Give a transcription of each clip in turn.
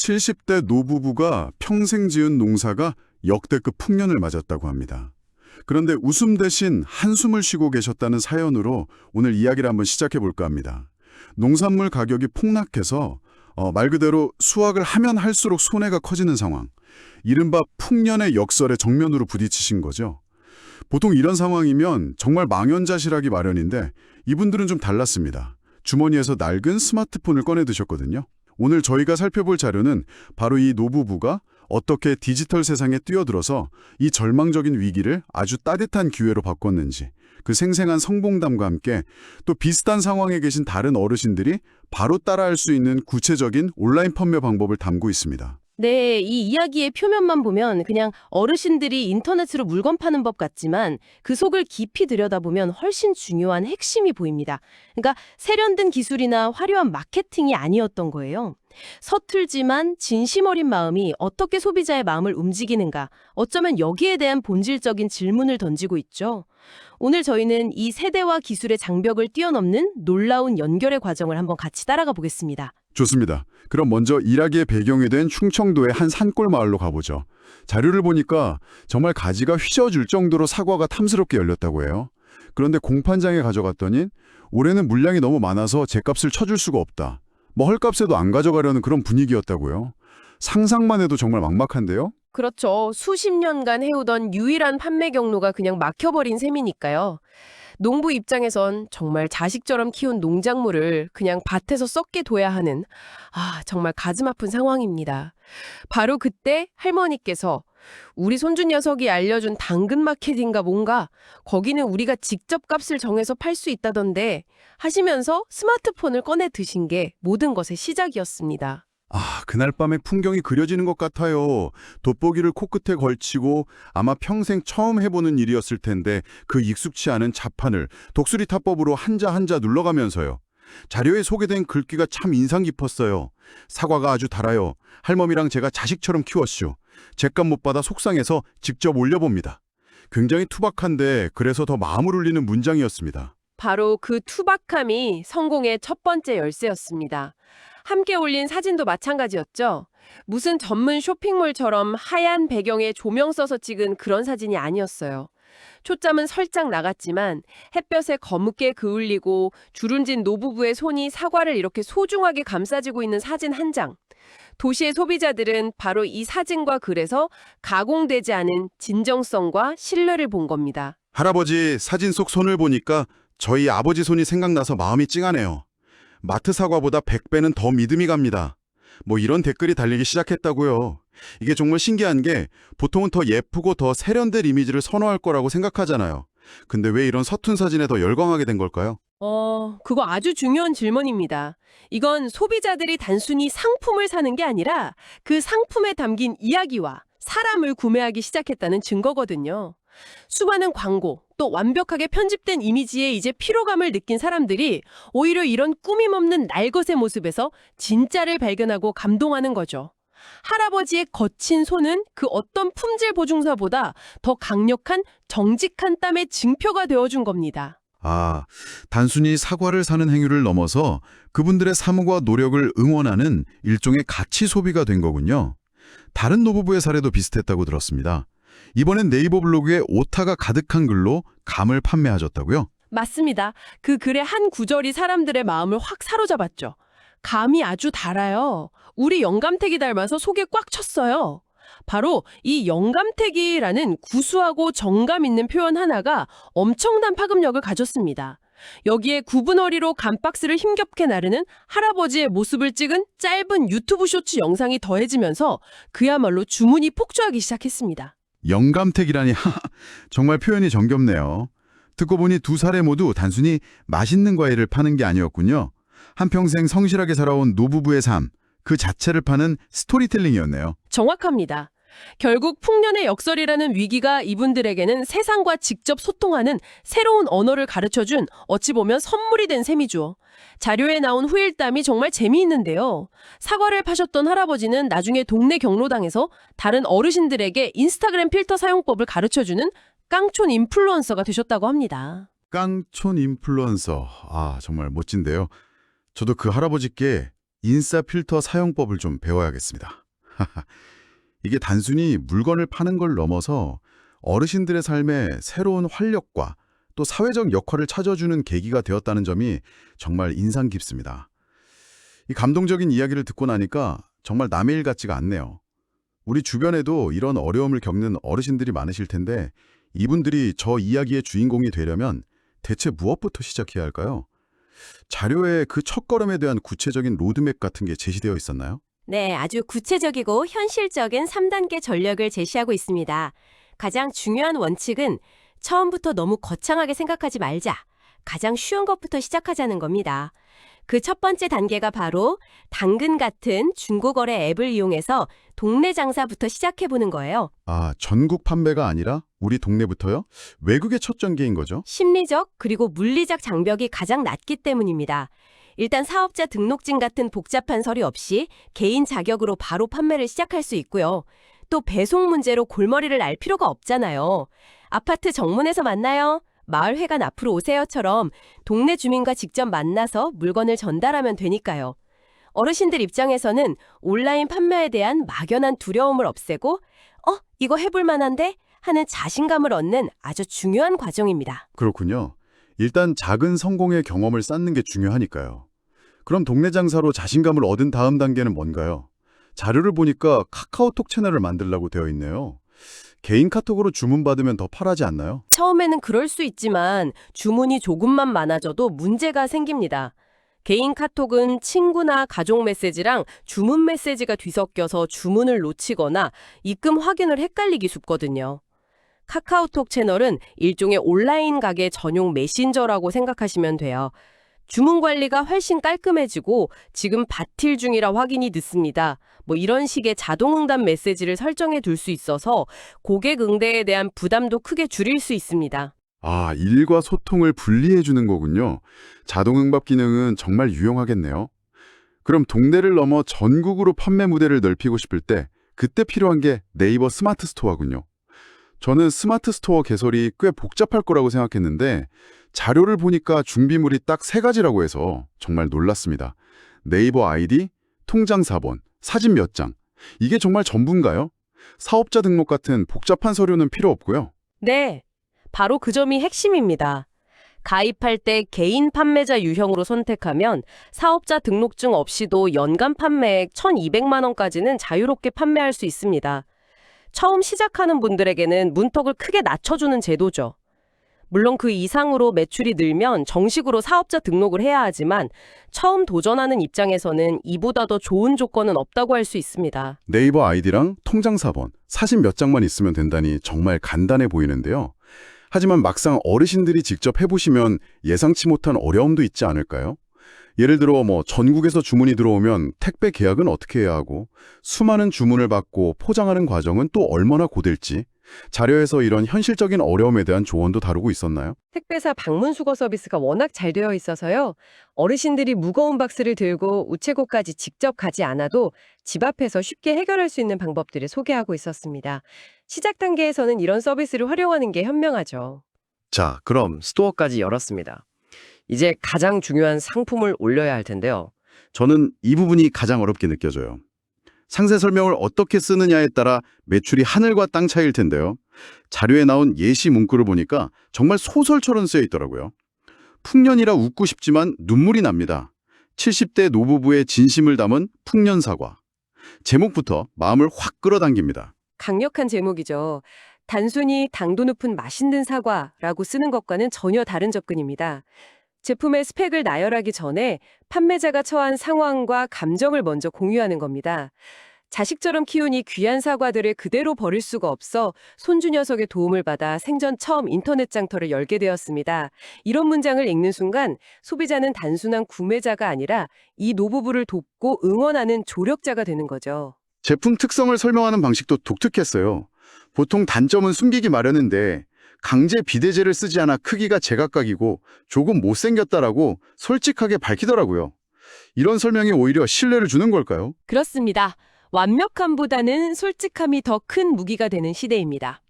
70대 노부부가 평생 지은 농사가 역대급 풍년을 맞았다고 합니다. 그런데 웃음 대신 한숨을 쉬고 계셨다는 사연으로 오늘 이야기를 한번 시작해 볼까 합니다. 농산물 가격이 폭락해서 말 그대로 수확을 하면 할수록 손해가 커지는 상황. 이른바 풍년의 역설에 정면으로 부딪히신 거죠. 보통 이런 상황이면 정말 망연자실하기 마련인데 이분들은 좀 달랐습니다. 주머니에서 낡은 스마트폰을 꺼내 드셨거든요. 오늘 저희가 살펴볼 자료는 바로 이 노부부가 어떻게 디지털 세상에 뛰어들어서 이 절망적인 위기를 아주 따뜻한 기회로 바꿨는지, 그 생생한 성공담과 함께 또 비슷한 상황에 계신 다른 어르신들이 바로 따라할 수 있는 구체적인 온라인 판매 방법을 담고 있습니다. 네, 이 이야기의 표면만 보면 그냥 어르신들이 인터넷으로 물건 파는 법 같지만 그 속을 깊이 들여다보면 훨씬 중요한 핵심이 보입니다. 그러니까 세련된 기술이나 화려한 마케팅이 아니었던 거예요. 서툴지만 진심 어린 마음이 어떻게 소비자의 마음을 움직이는가, 어쩌면 여기에 대한 본질적인 질문을 던지고 있죠. 오늘 저희는 이 세대와 기술의 장벽을 뛰어넘는 놀라운 연결의 과정을 한번 같이 따라가 보겠습니다. 좋습니다. 그럼 먼저 일하기의 배경이 된 충청도의 한 산골 마을로 가보죠. 자료를 보니까 정말 가지가 휘저어질 정도로 사과가 탐스럽게 열렸다고 해요. 그런데 공판장에 가져갔더니 올해는 물량이 너무 많아서 제값을 쳐줄 수가 없다. 뭐 헐값에도 안 가져가려는 그런 분위기였다고요. 상상만 해도 정말 막막한데요? 그렇죠. 수십 년간 해오던 유일한 판매 경로가 그냥 막혀버린 셈이니까요. 농부 입장에선 정말 자식처럼 키운 농작물을 그냥 밭에서 썩게 둬야 하는 정말 가슴 아픈 상황입니다. 바로 그때 할머니께서 우리 손주 녀석이 알려준 당근 마켓인가 뭔가 거기는 우리가 직접 값을 정해서 팔 수 있다던데 하시면서 스마트폰을 꺼내 드신 게 모든 것의 시작이었습니다. 그날 밤에 풍경이 그려지는 것 같아요. 돋보기를 코끝에 걸치고 아마 평생 처음 해보는 일이었을 텐데 그 익숙치 않은 자판을 독수리 타법으로 한자 한자 눌러가면서요. 자료에 소개된 글귀가 참 인상 깊었어요. 사과가 아주 달아요. 할머니랑 제가 자식처럼 키웠슈. 죗값 못 받아 속상해서 직접 올려봅니다. 굉장히 투박한데 그래서 더 마음을 울리는 문장이었습니다. 바로 그 투박함이 성공의 첫 번째 열쇠였습니다. 함께 올린 사진도 마찬가지였죠. 무슨 전문 쇼핑몰처럼 하얀 배경에 조명 써서 찍은 그런 사진이 아니었어요. 초점은 살짝 나갔지만 햇볕에 거뭇게 그을리고 주름진 노부부의 손이 사과를 이렇게 소중하게 감싸지고 있는 사진 한 장. 도시의 소비자들은 바로 이 사진과 글에서 가공되지 않은 진정성과 신뢰를 본 겁니다. 할아버지 사진 속 손을 보니까 저희 아버지 손이 생각나서 마음이 찡하네요. 마트 사과보다 100배는 더 믿음이 갑니다. 뭐 이런 댓글이 달리기 시작했다고요. 이게 정말 신기한 게 보통은 더 예쁘고 더 세련된 이미지를 선호할 거라고 생각하잖아요. 근데 왜 이런 서툰 사진에 더 열광하게 된 걸까요? 그거 아주 중요한 질문입니다. 이건 소비자들이 단순히 상품을 사는 게 아니라 그 상품에 담긴 이야기와 사람을 구매하기 시작했다는 증거거든요. 수많은 광고, 또 완벽하게 편집된 이미지에 이제 피로감을 느낀 사람들이 오히려 이런 꾸밈 없는 날것의 모습에서 진짜를 발견하고 감동하는 거죠. 할아버지의 거친 손은 그 어떤 품질 보증서보다 더 강력한 정직한 땀의 증표가 되어준 겁니다. 단순히 사과를 사는 행위를 넘어서 그분들의 삶과 노력을 응원하는 일종의 가치 소비가 된 거군요. 다른 노부부의 사례도 비슷했다고 들었습니다. 이번엔 네이버 블로그에 오타가 가득한 글로 감을 판매하셨다고요? 맞습니다. 그 글의 한 구절이 사람들의 마음을 확 사로잡았죠. 감이 아주 달아요. 우리 영감택이 닮아서 속에 꽉 쳤어요. 바로 이 영감택이라는 구수하고 정감 있는 표현 하나가 엄청난 파급력을 가졌습니다. 여기에 구분어리로 감박스를 힘겹게 나르는 할아버지의 모습을 찍은 짧은 유튜브 쇼츠 영상이 더해지면서 그야말로 주문이 폭주하기 시작했습니다. 영감택이라니 정말 표현이 정겹네요. 듣고 보니 두 사례 모두 단순히 맛있는 과일을 파는 게 아니었군요. 한평생 성실하게 살아온 노부부의 삶, 그 자체를 파는 스토리텔링이었네요. 정확합니다. 결국 풍년의 역설이라는 위기가 이분들에게는 세상과 직접 소통하는 새로운 언어를 가르쳐준 어찌 보면 선물이 된 셈이죠. 자료에 나온 후일담이 정말 재미있는데요. 사과를 파셨던 할아버지는 나중에 동네 경로당에서 다른 어르신들에게 인스타그램 필터 사용법을 가르쳐주는 깡촌 인플루언서가 되셨다고 합니다. 깡촌 인플루언서. 정말 멋진데요. 저도 그 할아버지께 인싸 필터 사용법을 좀 배워야겠습니다. 이게 단순히 물건을 파는 걸 넘어서 어르신들의 삶에 새로운 활력과 또 사회적 역할을 찾아주는 계기가 되었다는 점이 정말 인상 깊습니다. 이 감동적인 이야기를 듣고 나니까 정말 남의 일 같지가 않네요. 우리 주변에도 이런 어려움을 겪는 어르신들이 많으실 텐데 이분들이 저 이야기의 주인공이 되려면 대체 무엇부터 시작해야 할까요? 자료에 그 첫걸음에 대한 구체적인 로드맵 같은 게 제시되어 있었나요? 네, 아주 구체적이고 현실적인 3단계 전략을 제시하고 있습니다. 가장 중요한 원칙은 처음부터 너무 거창하게 생각하지 말자. 가장 쉬운 것부터 시작하자는 겁니다. 그 첫 번째 단계가 바로 당근 같은 중고거래 앱을 이용해서 동네 장사부터 시작해보는 거예요. 아, 전국 판매가 아니라 우리 동네부터요? 외국의 첫 전개인 거죠? 심리적 그리고 물리적 장벽이 가장 낮기 때문입니다. 일단 사업자 등록증 같은 복잡한 서류 없이 개인 자격으로 바로 판매를 시작할 수 있고요. 또 배송 문제로 골머리를 알 필요가 없잖아요. 아파트 정문에서 만나요. 마을회관 앞으로 오세요처럼 동네 주민과 직접 만나서 물건을 전달하면 되니까요. 어르신들 입장에서는 온라인 판매에 대한 막연한 두려움을 없애고 이거 해볼 만한데? 하는 자신감을 얻는 아주 중요한 과정입니다. 그렇군요. 일단 작은 성공의 경험을 쌓는 게 중요하니까요. 그럼 동네 장사로 자신감을 얻은 다음 단계는 뭔가요? 자료를 보니까 카카오톡 채널을 만들라고 되어 있네요. 개인 카톡으로 주문받으면 더 팔하지 않나요? 처음에는 그럴 수 있지만 주문이 조금만 많아져도 문제가 생깁니다. 개인 카톡은 친구나 가족 메시지랑 주문 메시지가 뒤섞여서 주문을 놓치거나 입금 확인을 헷갈리기 쉽거든요. 카카오톡 채널은 일종의 온라인 가게 전용 메신저라고 생각하시면 돼요. 주문 관리가 훨씬 깔끔해지고 지금 바틸 중이라 확인이 늦습니다. 이런 식의 자동응답 메시지를 설정해 둘 수 있어서 고객 응대에 대한 부담도 크게 줄일 수 있습니다. 아, 일과 소통을 분리해 주는 거군요. 자동응답 기능은 정말 유용하겠네요. 그럼 동네를 넘어 전국으로 판매 무대를 넓히고 싶을 때 그때 필요한 게 네이버 스마트 스토어군요. 저는 스마트 스토어 개설이 꽤 복잡할 거라고 생각했는데 자료를 보니까 준비물이 딱 3가지라고 해서 정말 놀랐습니다. 네이버 아이디, 통장 사본, 사진 몇 장. 이게 정말 전부인가요? 사업자 등록 같은 복잡한 서류는 필요 없고요. 네, 바로 그 점이 핵심입니다. 가입할 때 개인 판매자 유형으로 선택하면 사업자 등록증 없이도 연간 판매액 1,200만 원까지는 자유롭게 판매할 수 있습니다. 처음 시작하는 분들에게는 문턱을 크게 낮춰주는 제도죠. 물론 그 이상으로 매출이 늘면 정식으로 사업자 등록을 해야 하지만 처음 도전하는 입장에서는 이보다 더 좋은 조건은 없다고 할 수 있습니다. 네이버 아이디랑 통장 사본, 사진 몇 장만 있으면 된다니 정말 간단해 보이는데요. 하지만 막상 어르신들이 직접 해보시면 예상치 못한 어려움도 있지 않을까요? 예를 들어 전국에서 주문이 들어오면 택배 계약은 어떻게 해야 하고 수많은 주문을 받고 포장하는 과정은 또 얼마나 고될지 자료에서 이런 현실적인 어려움에 대한 조언도 다루고 있었나요? 택배사 방문 수거 서비스가 워낙 잘 되어 있어서요. 어르신들이 무거운 박스를 들고 우체국까지 직접 가지 않아도 집 앞에서 쉽게 해결할 수 있는 방법들을 소개하고 있었습니다. 시작 단계에서는 이런 서비스를 활용하는 게 현명하죠. 자, 그럼 스토어까지 열었습니다. 이제 가장 중요한 상품을 올려야 할 텐데요. 저는 이 부분이 가장 어렵게 느껴져요. 상세 설명을 어떻게 쓰느냐에 따라 매출이 하늘과 땅 차이일 텐데요. 자료에 나온 예시 문구를 보니까 정말 소설처럼 쓰여 있더라고요. 풍년이라 웃고 싶지만 눈물이 납니다. 70대 노부부의 진심을 담은 풍년사과. 제목부터 마음을 확 끌어당깁니다. 강력한 제목이죠. 단순히 당도 높은 맛있는 사과라고 쓰는 것과는 전혀 다른 접근입니다. 제품의 스펙을 나열하기 전에 판매자가 처한 상황과 감정을 먼저 공유하는 겁니다. 자식처럼 키운 이 귀한 사과들을 그대로 버릴 수가 없어 손주 녀석의 도움을 받아 생전 처음 인터넷 장터를 열게 되었습니다. 이런 문장을 읽는 순간 소비자는 단순한 구매자가 아니라 이 노부부를 돕고 응원하는 조력자가 되는 거죠. 제품 특성을 설명하는 방식도 독특했어요. 보통 단점은 숨기기 마련인데 강제 비대제를 쓰지 않아 크기가 제각각이고 조금 못생겼다라고 솔직하게 밝히더라고요. 이런 설명이 오히려 신뢰를 주는 걸까요? 그렇습니다. 완벽함보다는 솔직함이 더 큰 무기가 되는 시대입니다.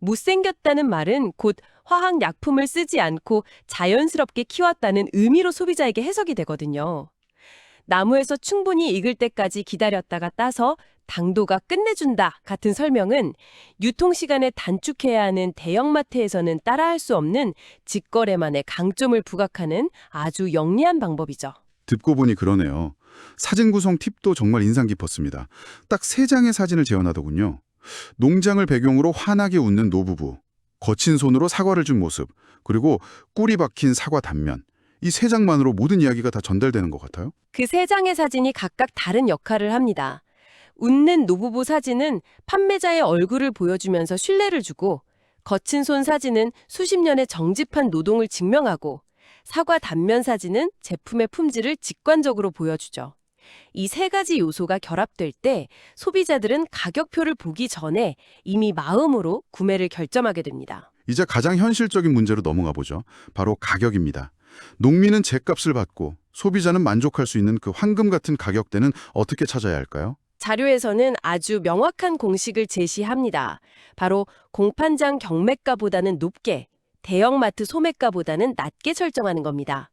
못생겼다는 말은 곧 화학약품을 쓰지 않고 자연스럽게 키웠다는 의미로 소비자에게 해석이 되거든요. 나무에서 충분히 익을 때까지 기다렸다가 따서 당도가 끝내준다 같은 설명은 유통시간을 단축해야 하는 대형마트에서는 따라할 수 없는 직거래만의 강점을 부각하는 아주 영리한 방법이죠. 듣고 보니 그러네요. 사진 구성 팁도 정말 인상 깊었습니다. 딱 3장의 사진을 재현하더군요. 농장을 배경으로 환하게 웃는 노부부, 거친 손으로 사과를 준 모습, 그리고 꿀이 박힌 사과 단면. 이 3장만으로 모든 이야기가 다 전달되는 것 같아요. 그 3장의 사진이 각각 다른 역할을 합니다. 웃는 노부부 사진은 판매자의 얼굴을 보여주면서 신뢰를 주고, 거친 손 사진은 수십 년의 정집한 노동을 증명하고, 사과 단면 사진은 제품의 품질을 직관적으로 보여주죠. 이 3가지 요소가 결합될 때 소비자들은 가격표를 보기 전에 이미 마음으로 구매를 결정하게 됩니다. 이제 가장 현실적인 문제로 넘어가 보죠. 바로 가격입니다. 농민은 죗값을 받고 소비자는 만족할 수 있는 그 황금 같은 가격대는 어떻게 찾아야 할까요? 자료에서는 아주 명확한 공식을 제시합니다. 바로 공판장 경매가보다는 높게, 대형마트 소매가보다는 낮게 설정하는 겁니다.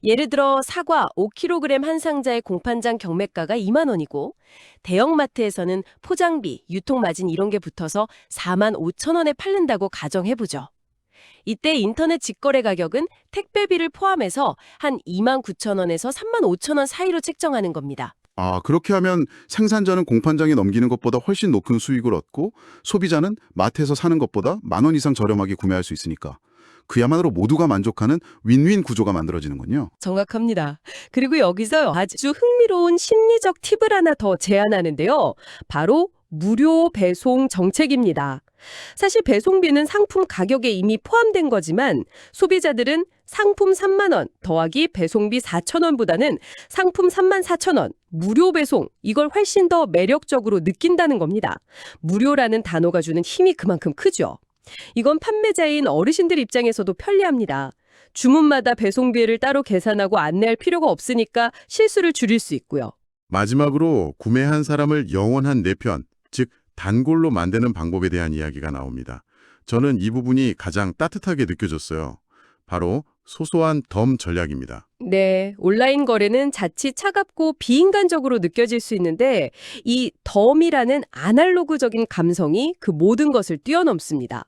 예를 들어 사과 5kg 한 상자의 공판장 경매가가 2만 원이고 대형마트에서는 포장비, 유통마진 이런 게 붙어서 4만 5천 원에 팔린다고 가정해보죠. 이때 인터넷 직거래 가격은 택배비를 포함해서 한 2만 9천 원에서 3만 5천 원 사이로 책정하는 겁니다. 아, 그렇게 하면 생산자는 공판장에 넘기는 것보다 훨씬 높은 수익을 얻고 소비자는 마트에서 사는 것보다 10,000원 이상 저렴하게 구매할 수 있으니까 그야말로 모두가 만족하는 윈윈 구조가 만들어지는군요. 정확합니다. 그리고 여기서 아주 흥미로운 심리적 팁을 하나 더 제안하는데요. 바로 무료 배송 정책입니다. 사실 배송비는 상품 가격에 이미 포함된 거지만 소비자들은 상품 3만 원 더하기 배송비 4천 원보다는 상품 3만 4천 원, 무료 배송 이걸 훨씬 더 매력적으로 느낀다는 겁니다. 무료라는 단어가 주는 힘이 그만큼 크죠. 이건 판매자인 어르신들 입장에서도 편리합니다. 주문마다 배송비를 따로 계산하고 안내할 필요가 없으니까 실수를 줄일 수 있고요. 마지막으로 구매한 사람을 영원한 내 편, 즉 단골로 만드는 방법에 대한 이야기가 나옵니다. 저는 이 부분이 가장 따뜻하게 느껴졌어요. 바로 소소한 덤 전략입니다. 네, 온라인 거래는 자칫 차갑고 비인간적으로 느껴질 수 있는데 이 덤이라는 아날로그적인 감성이 그 모든 것을 뛰어넘습니다.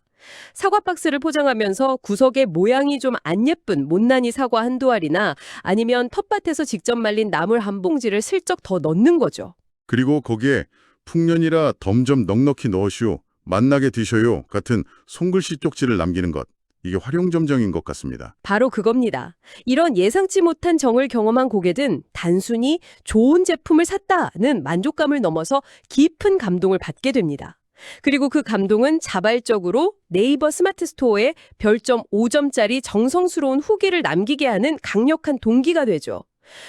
사과 박스를 포장하면서 구석에 모양이 좀 안 예쁜 못난이 사과 한두 알이나 아니면 텃밭에서 직접 말린 나물 한 봉지를 슬쩍 더 넣는 거죠. 그리고 거기에 풍년이라 덤 좀 넉넉히 넣으시오, 맛나게 드셔요 같은 손글씨 쪽지를 남기는 것. 이게 활용점정인 것 같습니다. 바로 그겁니다. 이런 예상치 못한 정을 경험한 고객은 단순히 좋은 제품을 샀다는 만족감을 넘어서 깊은 감동을 받게 됩니다. 그리고 그 감동은 자발적으로 네이버 스마트 스토어에 별점 5점짜리 정성스러운 후기를 남기게 하는 강력한 동기가 되죠.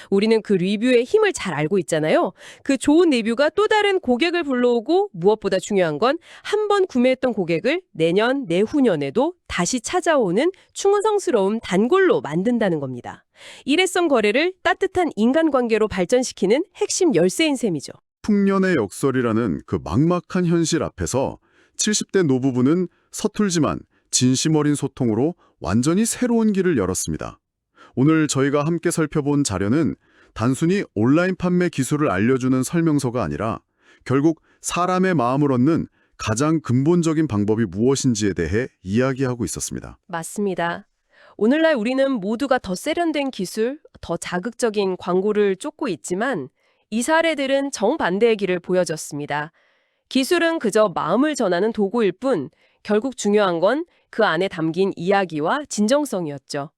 우리는 그 리뷰의 힘을 잘 알고 있잖아요. 그 좋은 리뷰가 또 다른 고객을 불러오고 무엇보다 중요한 건 한 번 구매했던 고객을 내년, 내후년에도 다시 찾아오는 충성스러운 단골로 만든다는 겁니다. 일회성 거래를 따뜻한 인간관계로 발전시키는 핵심 열쇠인 셈이죠. 풍년의 역설이라는 그 막막한 현실 앞에서 70대 노부부는 서툴지만 진심 어린 소통으로 완전히 새로운 길을 열었습니다. 오늘 저희가 함께 살펴본 자료는 단순히 온라인 판매 기술을 알려주는 설명서가 아니라 결국 사람의 마음을 얻는 가장 근본적인 방법이 무엇인지에 대해 이야기하고 있었습니다. 맞습니다. 오늘날 우리는 모두가 더 세련된 기술, 더 자극적인 광고를 쫓고 있지만 이 사례들은 정반대의 길을 보여줬습니다. 기술은 그저 마음을 전하는 도구일 뿐 결국 중요한 건 그 안에 담긴 이야기와 진정성이었죠.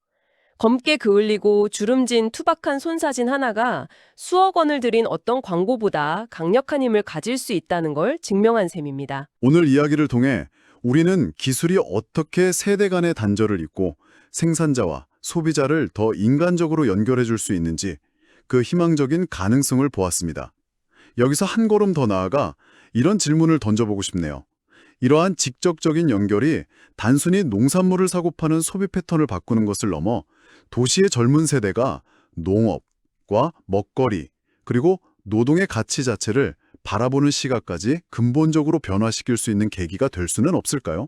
검게 그을리고 주름진 투박한 손사진 하나가 수억 원을 들인 어떤 광고보다 강력한 힘을 가질 수 있다는 걸 증명한 셈입니다. 오늘 이야기를 통해 우리는 기술이 어떻게 세대 간의 단절을 잇고 생산자와 소비자를 더 인간적으로 연결해 줄 수 있는지 그 희망적인 가능성을 보았습니다. 여기서 한 걸음 더 나아가 이런 질문을 던져보고 싶네요. 이러한 직접적인 연결이 단순히 농산물을 사고 파는 소비 패턴을 바꾸는 것을 넘어 도시의 젊은 세대가 농업과 먹거리 그리고 노동의 가치 자체를 바라보는 시각까지 근본적으로 변화시킬 수 있는 계기가 될 수는 없을까요?